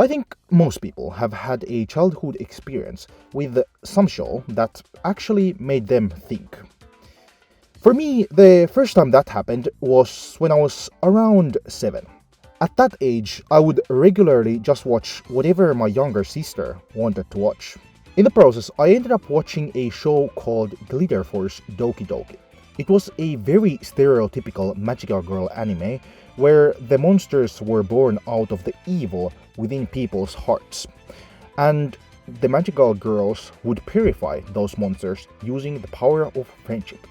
I think most people have had a childhood experience with some show that actually made them think. For me, the first time that happened was when I was around 7. At that age, I would regularly just watch whatever my younger sister wanted to watch. In the process, I ended up watching a show called Glitter Force Doki Doki. It was a very stereotypical magical girl anime where the monsters were born out of the evil within people's hearts, and the magical girls would purify those monsters using the power of friendship.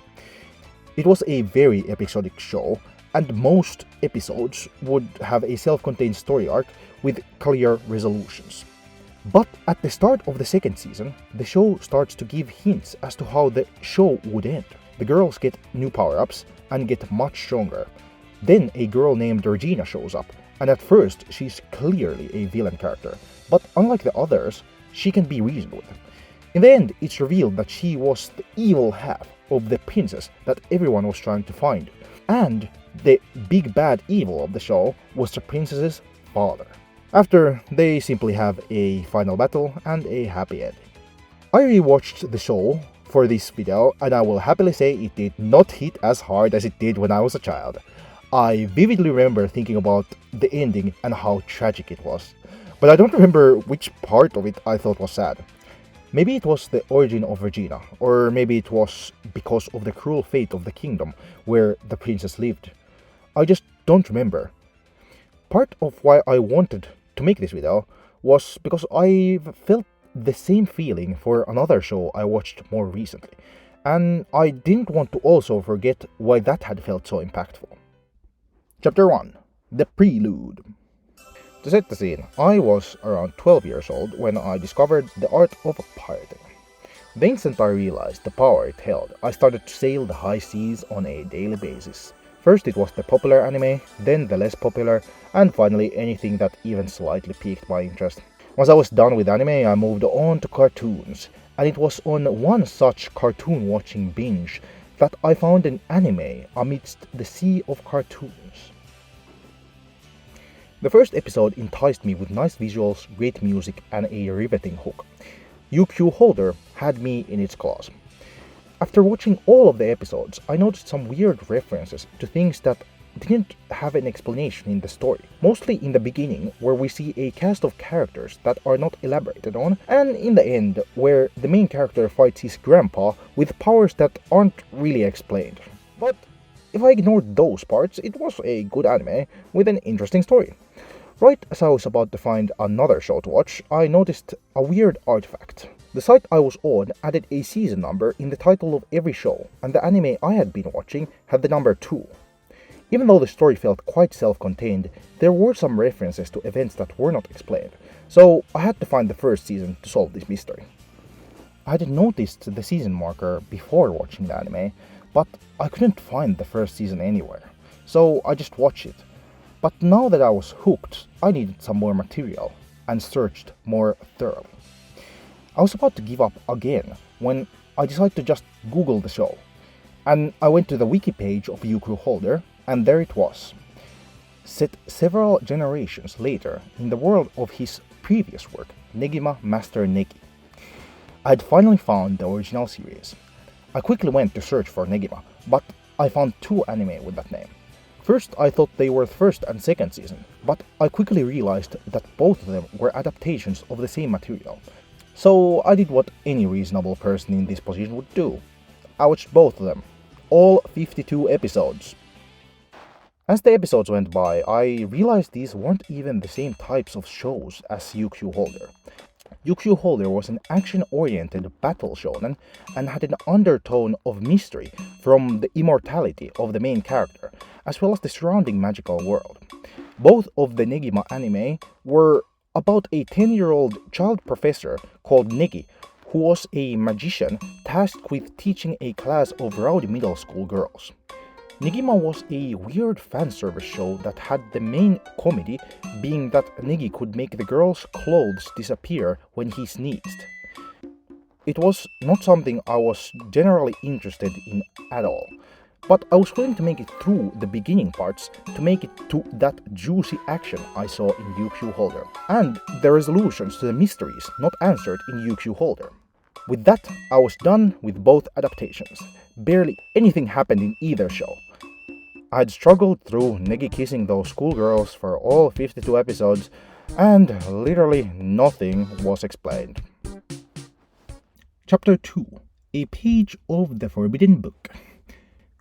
It was a very episodic show, and most episodes would have a self-contained story arc with clear resolutions. But at the start of the second season, the show starts to give hints as to how the show would end. The girls get new power-ups and get much stronger. Then a girl named Regina shows up, and at first she's clearly a villain character, but unlike the others, she can be reasoned with. In the end, it's revealed that she was the evil half of the princess that everyone was trying to find, and the big bad evil of the show was the princess's father. After, they simply have a final battle and a happy ending. I rewatched the show for this video, and I will happily say it did not hit as hard as it did when I was a child. I vividly remember thinking about the ending and how tragic it was, but I don't remember which part of it I thought was sad. Maybe it was the origin of Regina, or maybe it was because of the cruel fate of the kingdom where the princess lived. I just don't remember. Part of why I wanted to make this video was because I felt the same feeling for another show I watched more recently, and I didn't want to also forget why that had felt so impactful. Chapter 1. The Prelude. To set the scene, I was around 12 years old when I discovered the art of pirating. The instant I realized the power it held, I started to sail the high seas on a daily basis. First it was the popular anime, then the less popular, and finally anything that even slightly piqued my interest. Once I was done with anime, I moved on to cartoons, and it was on one such cartoon watching binge that I found an anime amidst the sea of cartoons. The first episode enticed me with nice visuals, great music, and a riveting hook. UQ Holder had me in its claws. After watching all of the episodes, I noticed some weird references to things that didn't have an explanation in the story. Mostly in the beginning, where we see a cast of characters that are not elaborated on, and in the end, where the main character fights his grandpa with powers that aren't really explained. But if I ignored those parts, it was a good anime with an interesting story. Right as I was about to find another show to watch, I noticed a weird artifact. The site I was on added a season number in the title of every show, and the anime I had been watching had the number 2. Even though the story felt quite self-contained, there were some references to events that were not explained, so I had to find the first season to solve this mystery. I had noticed the season marker before watching the anime, but I couldn't find the first season anywhere, so I just watched it. But now that I was hooked, I needed some more material, and searched more thoroughly. I was about to give up again when I decided to just Google the show, and I went to the wiki page of UQ Holder, and there it was. Set several generations later in the world of his previous work, Negima Master Negi. I had finally found the original series. I quickly went to search for Negima, but I found 2 anime with that name. First, I thought they were the first and second season, but I quickly realized that both of them were adaptations of the same material. So I did what any reasonable person in this position would do. I watched both of them, all 52 episodes. As the episodes went by, I realized these weren't even the same types of shows as UQ Holder. UQ Holder was an action-oriented battle shonen and had an undertone of mystery from the immortality of the main character, as well as the surrounding magical world. Both of the Negima anime were about a 10-year-old child professor called Negi, who was a magician tasked with teaching a class of rowdy middle school girls. Negima was a weird fanservice show that had the main comedy being that Negi could make the girls' clothes disappear when he sneezed. It was not something I was generally interested in at all, but I was willing to make it through the beginning parts to make it to that juicy action I saw in UQ Holder, and the resolutions to the mysteries not answered in UQ Holder. With that, I was done with both adaptations. Barely anything happened in either show. I'd struggled through Negi kissing those schoolgirls for all 52 episodes, and literally nothing was explained. Chapter 2. A Page of the Forbidden Book.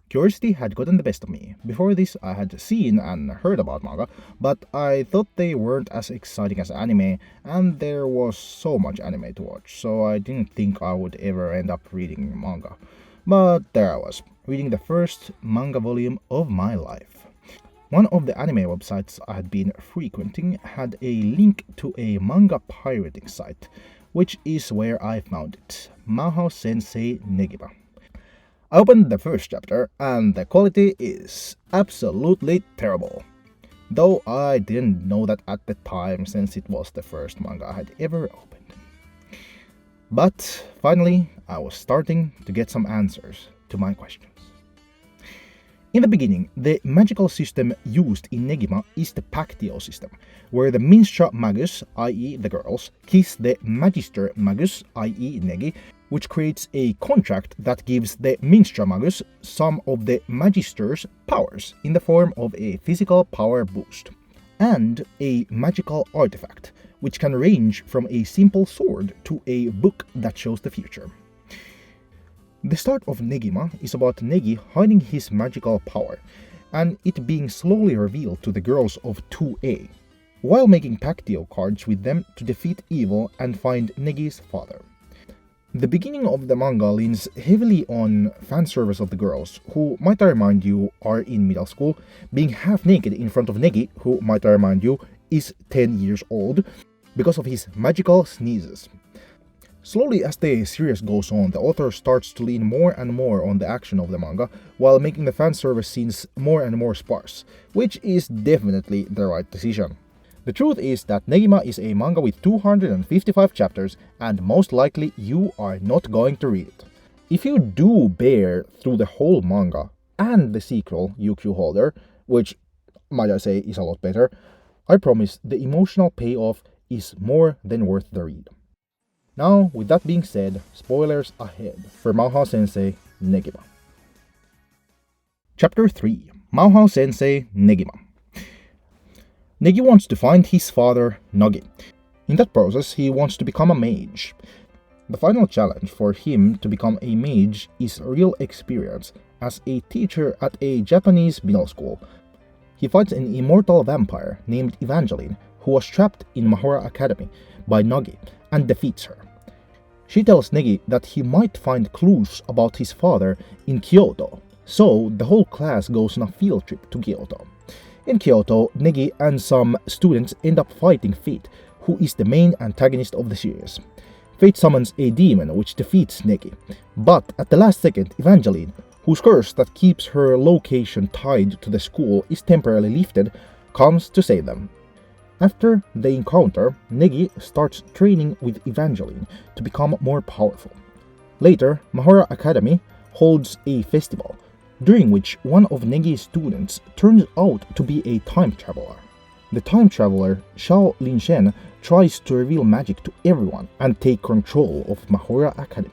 Curiosity had gotten the best of me. Before this, I had seen and heard about manga, but I thought they weren't as exciting as anime, and there was so much anime to watch, so I didn't think I would ever end up reading manga. But there I was, reading the first manga volume of my life. One of the anime websites I had been frequenting had a link to a manga pirating site, which is where I found it, Mahou Sensei Negima. I opened the first chapter, and the quality is absolutely terrible. Though I didn't know that at the time, since it was the first manga I had ever opened. But finally, I was starting to get some answers to my questions. In the beginning, the magical system used in Negima is the Pactio system, where the Minstrel Magus, i.e. the girls, kiss the Magister Magus, i.e. Negi, which creates a contract that gives the Minstrel Magus some of the Magister's powers in the form of a physical power boost, and a magical artifact, which can range from a simple sword to a book that shows the future. The start of Negima is about Negi hiding his magical power, and it being slowly revealed to the girls of 2A, while making Pactio cards with them to defeat evil and find Negi's father. The beginning of the manga leans heavily on fan service of the girls, who, might I remind you, are in middle school, being half naked in front of Negi, who, might I remind you, is 10 years old, because of his magical sneezes. Slowly as the series goes on, the author starts to lean more and more on the action of the manga, while making the fan service scenes more and more sparse, which is definitely the right decision. The truth is that Negima is a manga with 255 chapters, and most likely you are not going to read it. If you do bear through the whole manga and the sequel, UQ Holder, which, might I say, is a lot better, I promise the emotional payoff is more than worth the read. Now, with that being said, spoilers ahead for Mahou Sensei Negima. Chapter 3. Mahou Sensei Negima. Negi wants to find his father, Nagi. In that process, he wants to become a mage. The final challenge for him to become a mage is real experience as a teacher at a Japanese middle school. He fights an immortal vampire named Evangeline who was trapped in Mahora Academy by Nagi and defeats her. She tells Negi that he might find clues about his father in Kyoto, so the whole class goes on a field trip to Kyoto. In Kyoto, Negi and some students end up fighting Fate, who is the main antagonist of the series. Fate summons a demon which defeats Negi, but at the last second, Evangeline, whose curse that keeps her location tied to the school is temporarily lifted, comes to save them. After the encounter, Negi starts training with Evangeline to become more powerful. Later, Mahora Academy holds a festival, during which one of Negi's students turns out to be a time traveler. The time traveler, Xiao Linshen, tries to reveal magic to everyone and take control of Mahora Academy,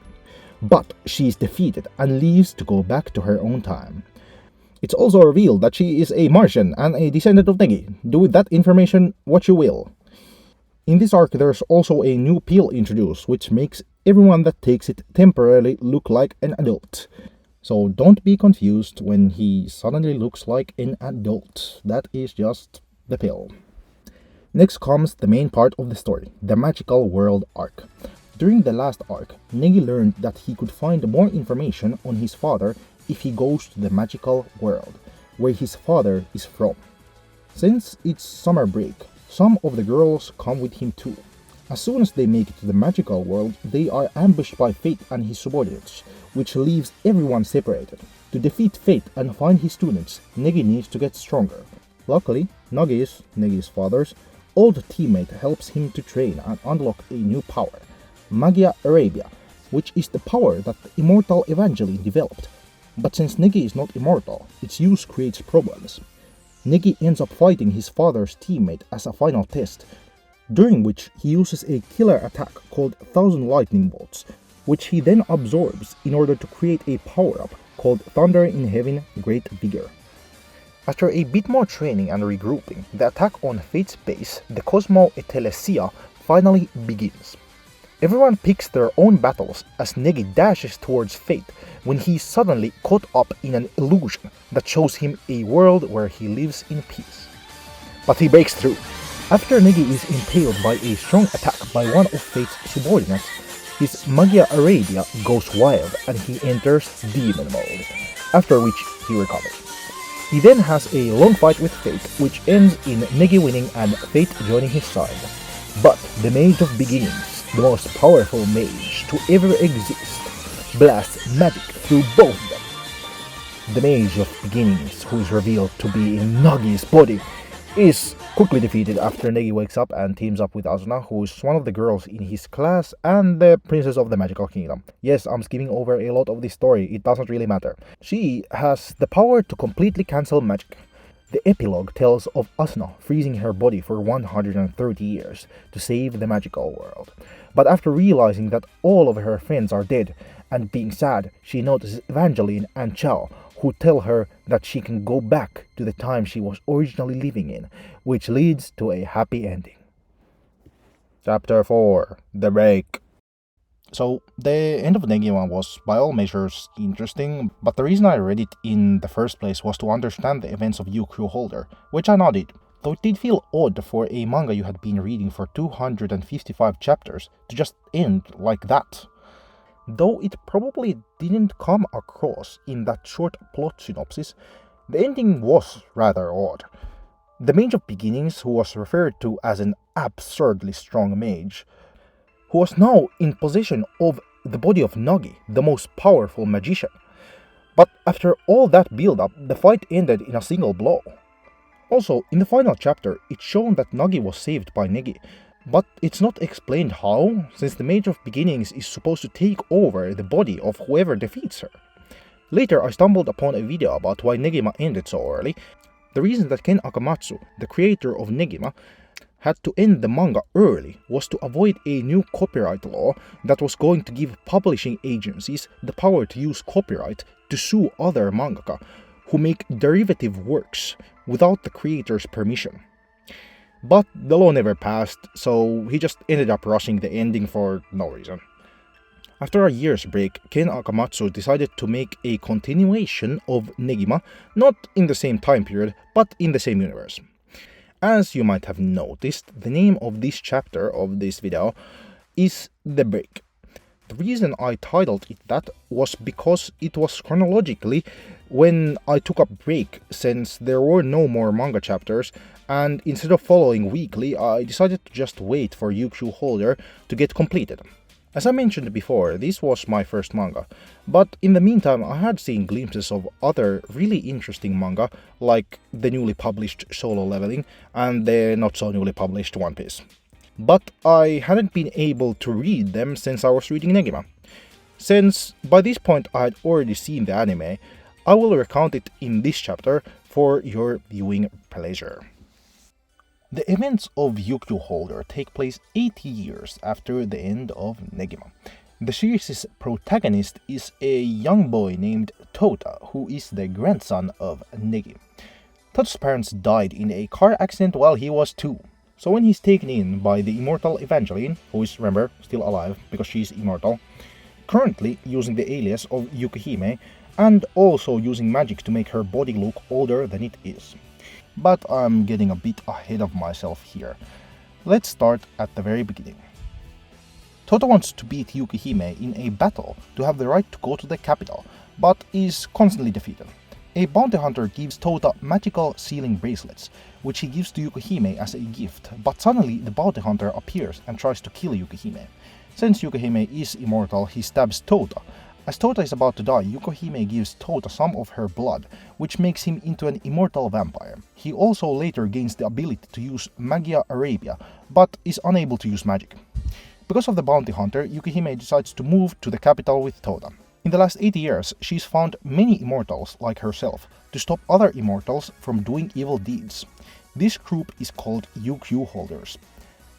but she is defeated and leaves to go back to her own time. It's also revealed that she is a Martian and a descendant of Negi. Do with that information what you will. In this arc, there's also a new pill introduced, which makes everyone that takes it temporarily look like an adult. So don't be confused when he suddenly looks like an adult. That is just the pill. Next comes the main part of the story, the Magical World arc. During the last arc, Negi learned that he could find more information on his father if he goes to the Magical World, where his father is from. Since it's summer break, some of the girls come with him too. As soon as they make it to the Magical World, they are ambushed by Fate and his subordinates, which leaves everyone separated. To defeat Fate and find his students, Negi needs to get stronger. Luckily, Negi's father's old teammate helps him to train and unlock a new power, Magia Arabia, which is the power that the immortal Evangeline developed. But since Negi is not immortal, its use creates problems. Negi ends up fighting his father's teammate as a final test, during which he uses a killer attack called 1000 Lightning Bolts, which he then absorbs in order to create a power-up called Thunder in Heaven Great Vigor. After a bit more training and regrouping, the attack on Fate's base, the Cosmo Etelesia, finally begins. Everyone picks their own battles as Negi dashes towards Fate when he's suddenly caught up in an illusion that shows him a world where he lives in peace. But he breaks through. After Negi is impaled by a strong attack by one of Fate's subordinates, his Magia Arabia goes wild and he enters Demon mode, after which he recovers. He then has a long fight with Fate, which ends in Negi winning and Fate joining his side. But the Mage of Beginnings, the most powerful mage to ever exist, blasts magic through both of them. The Mage of Beginnings, who is revealed to be in Nagi's body, is quickly defeated after Negi wakes up and teams up with Asuna, who is one of the girls in his class and the princess of the magical kingdom. Yes, I'm skipping over a lot of this story, it doesn't really matter. She has the power to completely cancel magic. The epilogue tells of Asuna freezing her body for 130 years to save the magical world. But after realizing that all of her friends are dead and being sad, she notices Evangeline and Chao, who tell her that she can go back to the time she was originally living in, which leads to a happy ending. Chapter 4. The Break. So, the end of Negima was by all measures interesting, but the reason I read it in the first place was to understand the events of UQ Holder, which I now did. Though it did feel odd for a manga you had been reading for 255 chapters to just end like that. Though it probably didn't come across in that short plot synopsis, the ending was rather odd. The Mage of Beginnings, who was referred to as an absurdly strong mage, who was now in possession of the body of Nagi, the most powerful magician. But after all that build-up, the fight ended in a single blow. Also, in the final chapter, it's shown that Nagi was saved by Negi, but it's not explained how, since the Mage of Beginnings is supposed to take over the body of whoever defeats her. Later I stumbled upon a video about why Negima ended so early. The reason that Ken Akamatsu, the creator of Negima, had to end the manga early was to avoid a new copyright law that was going to give publishing agencies the power to use copyright to sue other mangaka who make derivative works without the creator's permission. But the law never passed, so he just ended up rushing the ending for no reason. After a year's break, Ken Akamatsu decided to make a continuation of Negima, not in the same time period, but in the same universe. As you might have noticed, the name of this chapter of this video is The Break. The reason I titled it that was because it was chronologically when I took a break, since there were no more manga chapters, and instead of following weekly, I decided to just wait for UQ Holder to get completed. As I mentioned before, this was my first manga, but in the meantime I had seen glimpses of other really interesting manga, like the newly published Solo Leveling and the not so newly published One Piece. But I hadn't been able to read them since I was reading Negima. Since by this point I had already seen the anime, I will recount it in this chapter for your viewing pleasure. The events of UQ Holder take place 80 years after the end of Negima. The series' protagonist is a young boy named Tota, who is the grandson of Negi. Tota's parents died in a car accident while he was 2. So when he's taken in by the immortal Evangeline, who is, remember, still alive because she's immortal, currently using the alias of Yukihime, and also using magic to make her body look older than it is. But I'm getting a bit ahead of myself here. Let's start at the very beginning. Tota wants to beat Yukihime in a battle to have the right to go to the capital, but is constantly defeated. A bounty hunter gives Tota magical sealing bracelets, which he gives to Yukihime as a gift, but suddenly the bounty hunter appears and tries to kill Yukihime. Since Yukihime is immortal, he stabs Tota. As Tota is about to die, Yukihime gives Tota some of her blood, which makes him into an immortal vampire. He also later gains the ability to use Magia Arabia, but is unable to use magic. Because of the bounty hunter, Yukihime decides to move to the capital with Tota. In the last 80 years, she's found many immortals like herself to stop other immortals from doing evil deeds. This group is called UQ holders.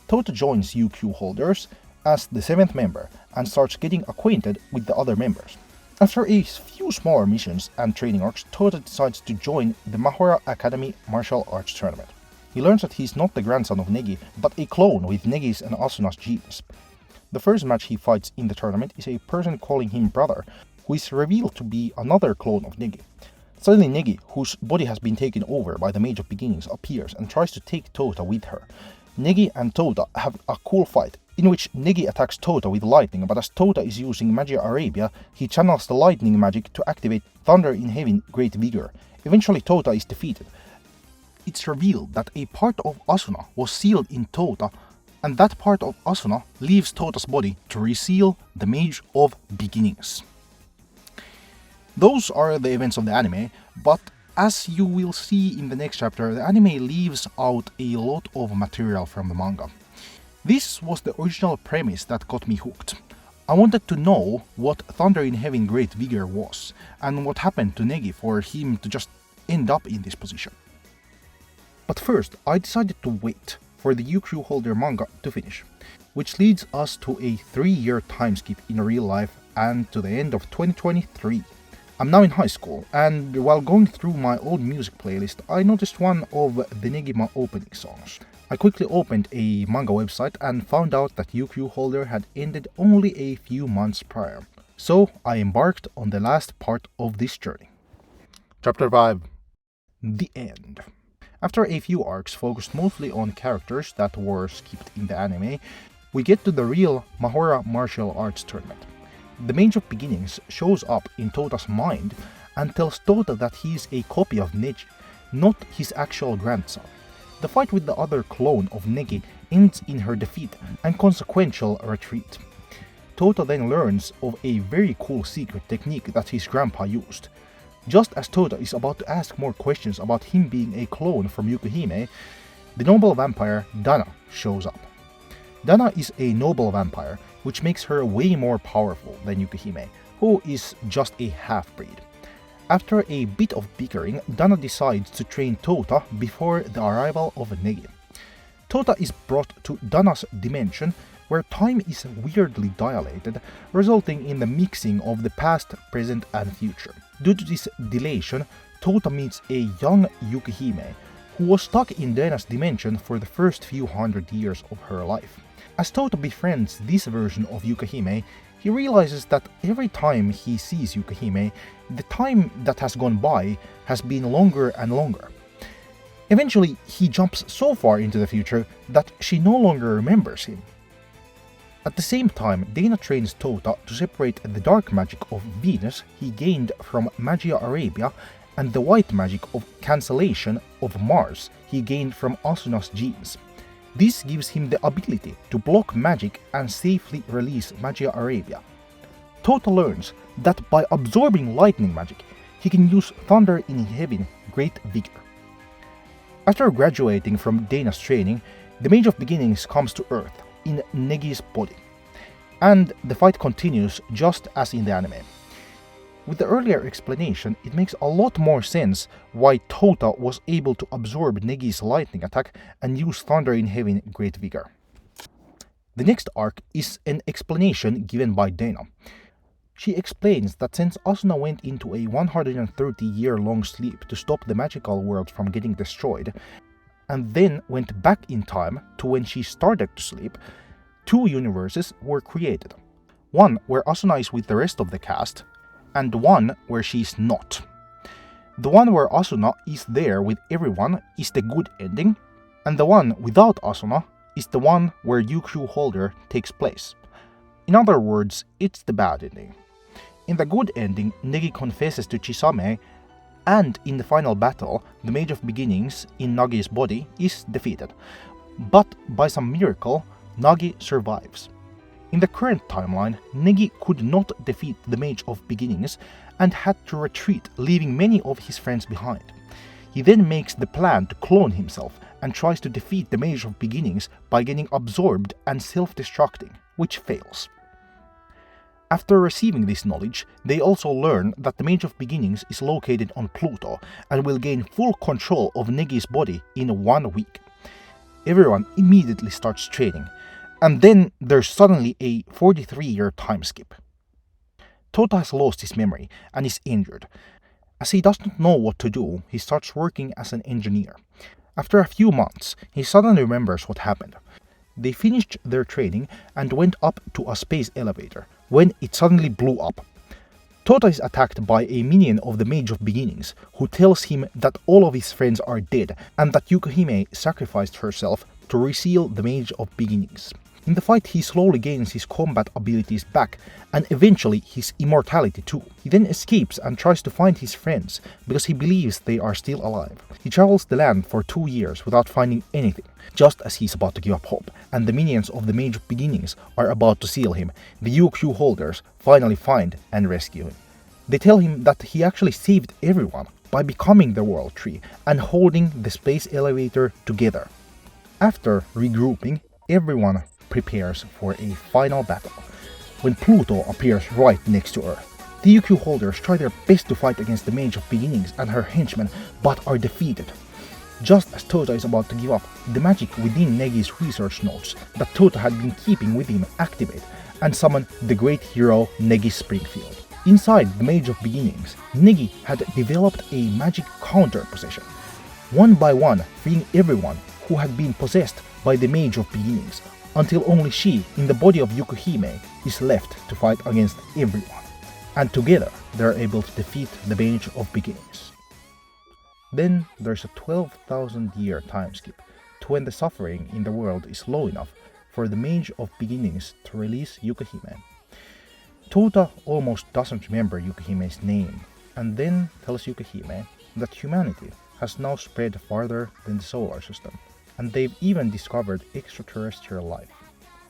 Tota joins UQ holders as the 7th member and starts getting acquainted with the other members. After a few smaller missions and training arcs, Tota decides to join the Mahora Academy martial arts tournament. He learns that he's not the grandson of Negi, but a clone with Negi's and Asuna's genes. The first match he fights in the tournament is a person calling him brother, who is revealed to be another clone of Negi. Suddenly Negi, whose body has been taken over by the Mage of Beginnings, appears and tries to take Tota with her. Negi and Tota have a cool fight, in which Negi attacks Tota with lightning, but as Tota is using Magia Arabia, he channels the lightning magic to activate Thunder in Heaven Great Vigor. Eventually Tota is defeated. It's revealed that a part of Asuna was sealed in Tota, and that part of Asuna leaves Tota's body to reseal the Mage of Beginnings. Those are the events of the anime, but as you will see in the next chapter, the anime leaves out a lot of material from the manga. This was the original premise that got me hooked. I wanted to know what Thunder in Heaven Great Vigor was, and what happened to Negi for him to just end up in this position. But first, I decided to wait for the UQ holder manga to finish, which leads us to a 3-year time skip in real life and to the end of 2023. I'm now in high school, and while going through my old music playlist, I noticed one of the Negima opening songs. I quickly opened a manga website and found out that UQ holder had ended only a few months prior. So I embarked on the last part of this journey. Chapter 5. The End. After a few arcs focused mostly on characters that were skipped in the anime, we get to the real Mahora martial arts tournament. The Mage of Beginnings shows up in Tota's mind and tells Tota that he's a copy of Neji, not his actual grandson. The fight with the other clone of Negi ends in her defeat and consequential retreat. Tota then learns of a very cool secret technique that his grandpa used. Just as Tota is about to ask more questions about him being a clone from Yukihime, the noble vampire Dana shows up. Dana is a noble vampire, which makes her way more powerful than Yukihime, who is just a half-breed. After a bit of bickering, Dana decides to train Tota before the arrival of Negi. Tota is brought to Dana's dimension, where time is weirdly dilated, resulting in the mixing of the past, present and future. Due to this dilation, Tota meets a young Yukihime, who was stuck in Dana's dimension for the first few hundred years of her life. As Tota befriends this version of Yukihime, he realizes that every time he sees Yukihime, the time that has gone by has been longer and longer. Eventually, he jumps so far into the future that she no longer remembers him. At the same time, Dana trains Tota to separate the dark magic of Venus he gained from Magia Arabia and the white magic of cancellation of Mars he gained from Asuna's genes. This gives him the ability to block magic and safely release Magia Arabia. Tota learns that by absorbing lightning magic, he can use Thunder in Heaven Great Vigor. After graduating from Dana's training, the Mage of Beginnings comes to Earth in Negi's body, and the fight continues just as in the anime. With the earlier explanation, it makes a lot more sense why Tota was able to absorb Negi's lightning attack and use Thunder in Heaven Great Vigor. The next arc is an explanation given by Dana. She explains that since Asuna went into a 130-year-long sleep to stop the magical world from getting destroyed, and then went back in time to when she started to sleep, 2 universes were created. One where Asuna is with the rest of the cast, and one where she's not. The one where Asuna is there with everyone is the good ending, and the one without Asuna is the one where UQ holder takes place. In other words, it's the bad ending. In the good ending, Negi confesses to Chisame, and in the final battle, the Mage of Beginnings in Nagi's body is defeated. But by some miracle, Nagi survives. In the current timeline, Negi could not defeat the Mage of Beginnings and had to retreat, leaving many of his friends behind. He then makes the plan to clone himself and tries to defeat the Mage of Beginnings by getting absorbed and self-destructing, which fails. After receiving this knowledge, they also learn that the Mage of Beginnings is located on Pluto and will gain full control of Negi's body in 1 week. Everyone immediately starts training, and then there's suddenly a 43-year time skip. Tota has lost his memory and is injured. As he does not know what to do, he starts working as an engineer. After a few months, he suddenly remembers what happened. They finished their training and went up to a space elevator, when it suddenly blew up. Tota is attacked by a minion of the Mage of Beginnings, who tells him that all of his friends are dead and that Yukihime sacrificed herself to reseal the Mage of Beginnings. In the fight, he slowly gains his combat abilities back and eventually his immortality too. He then escapes and tries to find his friends because he believes they are still alive. He travels the land for 2 years without finding anything. Just as he's about to give up hope and the minions of the Mage of Beginnings are about to seal him, the UQ holders finally find and rescue him. They tell him that he actually saved everyone by becoming the World Tree and holding the space elevator together. After regrouping, everyone prepares for a final battle, when Pluto appears right next to Earth. The UQ holders try their best to fight against the Mage of Beginnings and her henchmen, but are defeated. Just as Tota is about to give up, the magic within Negi's research notes that Tota had been keeping with him activate and summon the great hero Negi Springfield. Inside the Mage of Beginnings, Negi had developed a magic counter possession, one by one freeing everyone who had been possessed by the Mage of Beginnings, until only she, in the body of Yukihime, is left to fight against everyone. And together, they are able to defeat the Mage of Beginnings. Then there's a 12,000-year time skip to when the suffering in the world is low enough for the Mage of Beginnings to release Yukihime. Tota almost doesn't remember Yukihime's name, and then tells Yukihime that humanity has now spread farther than the solar system, and they've even discovered extraterrestrial life.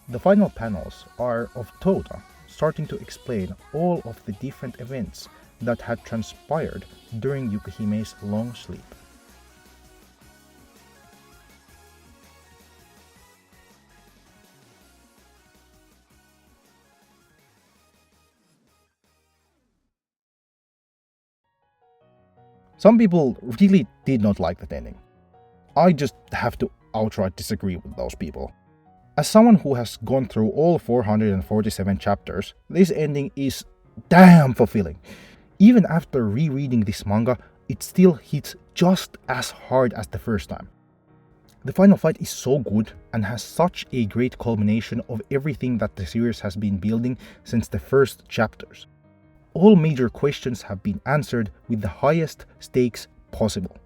The final panels are of Tota starting to explain all of the different events that had transpired during Yukihime's long sleep. Some people really did not like that ending. I just have to outright disagree with those people. As someone who has gone through all 447 chapters, this ending is damn fulfilling. Even after rereading this manga, it still hits just as hard as the first time. The final fight is so good and has such a great culmination of everything that the series has been building since the first chapters. All major questions have been answered with the highest stakes possible.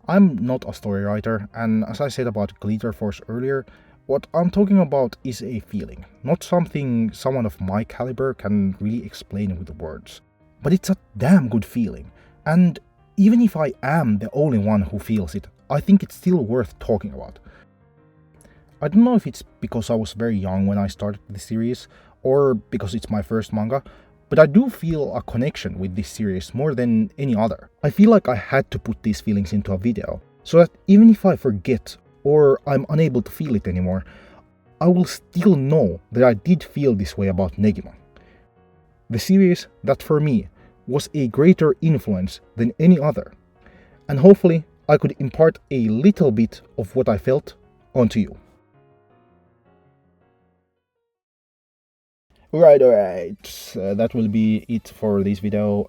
I'm not a story writer, and as I said about Glitter Force earlier, what I'm talking about is a feeling, not something someone of my caliber can really explain with words. But it's a damn good feeling, and even if I am the only one who feels it, I think it's still worth talking about. I don't know if it's because I was very young when I started the series, or because it's my first manga, but I do feel a connection with this series more than any other. I feel like I had to put these feelings into a video, so that even if I forget or I'm unable to feel it anymore, I will still know that I did feel this way about Negima. The series that for me was a greater influence than any other, and hopefully I could impart a little bit of what I felt onto you. Alright, that will be it for this video.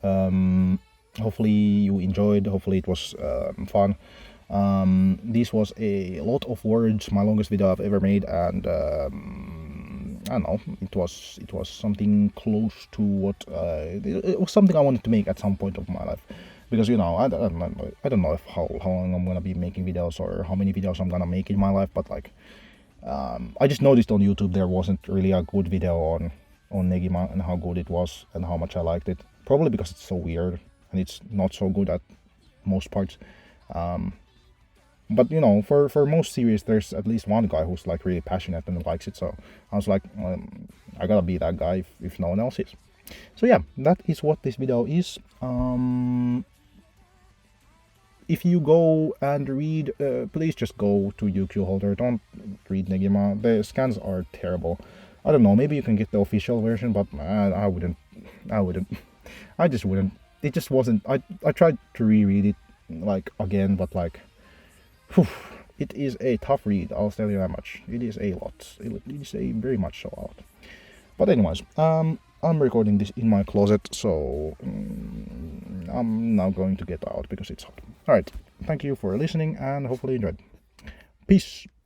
Hopefully you enjoyed, hopefully it was fun. This was a lot of words, my longest video I've ever made, and I don't know, it was something close to what it was something I wanted to make at some point of my life, because I don't know if how long I'm gonna be making videos or how many videos I'm gonna make in my life, but like I just noticed on YouTube there wasn't really a good video on Negima and how good it was and how much I liked it, probably because it's so weird and it's not so good at most parts. But for most series there's at least one guy who's like really passionate and likes it, so I was like, I gotta be that guy if no one else is. So yeah, that is what this video is. If you go and read, please just go to UQ Holder, don't read Negima. The scans are terrible. I don't know, maybe you can get the official version, but I wouldn't. I wouldn't. I just wouldn't. It just wasn't. I tried to reread it like again, but like, whew, it is a tough read. I'll tell you that much. It is a lot. It is a very much so a lot. But anyways, I'm recording this in my closet, so I'm now going to get out because it's hot. All right. Thank you for listening, and hopefully you enjoyed. Peace.